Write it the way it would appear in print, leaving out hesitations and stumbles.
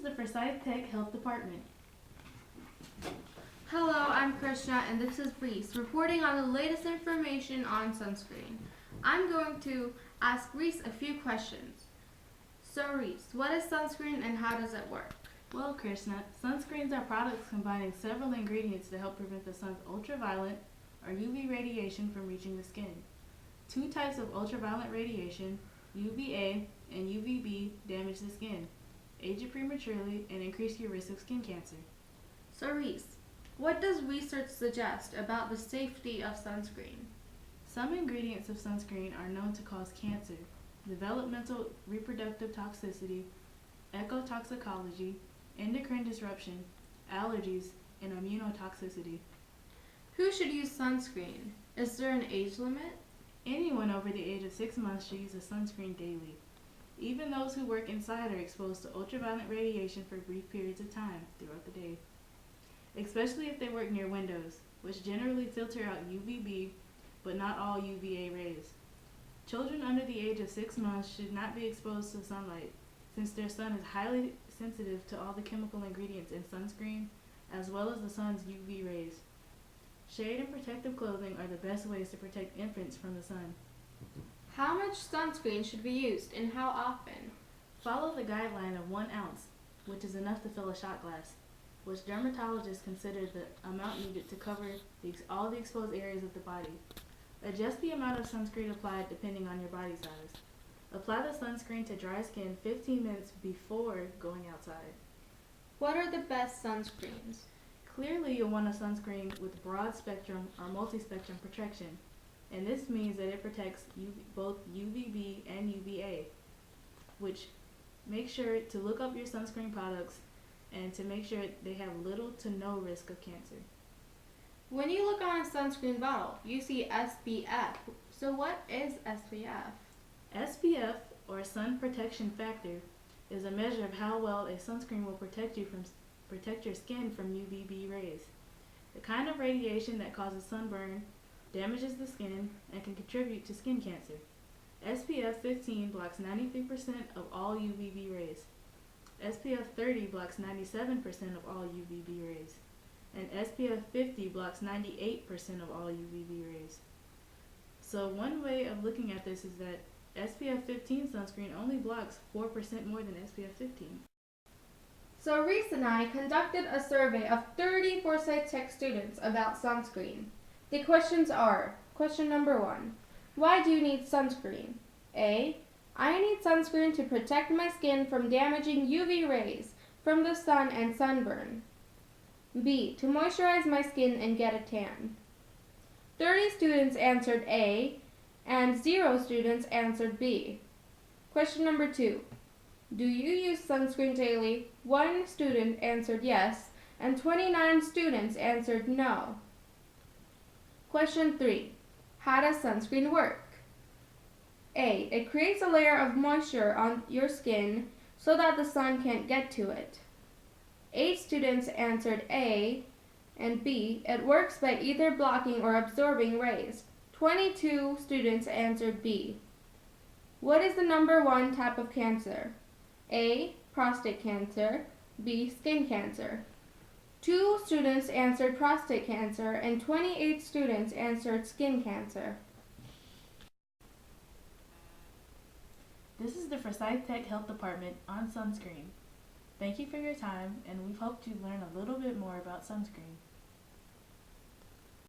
the Forsyth Tech Health Department. Hello, I'm Krishna and this is Reese reporting on the latest information on sunscreen. I'm going to ask Reese a few questions. So Reese, what is sunscreen and how does it work? Well, Krishna, sunscreens are products combining several ingredients to help prevent the sun's ultraviolet or UV radiation from reaching the skin. Two types of ultraviolet radiation, UVA and UVB, damage the skin, age it prematurely, and increase your risk of skin cancer. So Reese, what does research suggest about the safety of sunscreen? Some ingredients of sunscreen are known to cause cancer, developmental reproductive toxicity, ecotoxicology, endocrine disruption, allergies, and immunotoxicity. Who should use sunscreen? Is there an age limit? Anyone over the age of 6 months should use a sunscreen daily. Even those who work inside are exposed to ultraviolet radiation for brief periods of time throughout the day, especially if they work near windows, which generally filter out UVB, but not all UVA rays. Children under the age of 6 months should not be exposed to sunlight, since their sun is highly sensitive to all the chemical ingredients in sunscreen, as well as the sun's UV rays. Shade and protective clothing are the best ways to protect infants from the sun. How much sunscreen should be used and how often? Follow the guideline of 1 ounce, which is enough to fill a shot glass, which dermatologists consider the amount needed to cover all the exposed areas of the body. Adjust the amount of sunscreen applied depending on your body size. Apply the sunscreen to dry skin 15 minutes before going outside. What are the best sunscreens? Clearly, you'll want a sunscreen with broad spectrum or multi-spectrum protection, and this means that it protects both UVB and UVA, which make sure to look up your sunscreen products and to make sure they have little to no risk of cancer. When you look on a sunscreen bottle, you see SPF. So what is SPF? SPF, or sun protection factor, is a measure of how well a sunscreen will protect your skin from UVB rays, the kind of radiation that causes sunburn, damages the skin, and can contribute to skin cancer. SPF 15 blocks 93% of all UVB rays. SPF 30 blocks 97% of all UVB rays. And SPF 50 blocks 98% of all UVB rays. So one way of looking at this is that SPF 15 sunscreen only blocks 4% more than SPF 15. So Reese and I conducted a survey of 30 Forsyth Tech students about sunscreen. The questions are, question number 1, why do you need sunscreen? A, I need sunscreen to protect my skin from damaging UV rays from the sun and sunburn. B, to moisturize my skin and get a tan. 30 students answered A, and 0 students answered B. Question number 2, do you use sunscreen daily? 1 student answered yes, and 29 students answered no. Question 3, how does sunscreen work? A, it creates a layer of moisture on your skin so that the sun can't get to it. 8 students answered A, and B, it works by either blocking or absorbing rays. 22 students answered B. What is the number 1 type of cancer? A, prostate cancer, B, skin cancer. 2 students answered prostate cancer and 28 students answered skin cancer. This is the Forsyth Tech Health Department on sunscreen. Thank you for your time, and we hope you learn a little bit more about sunscreen.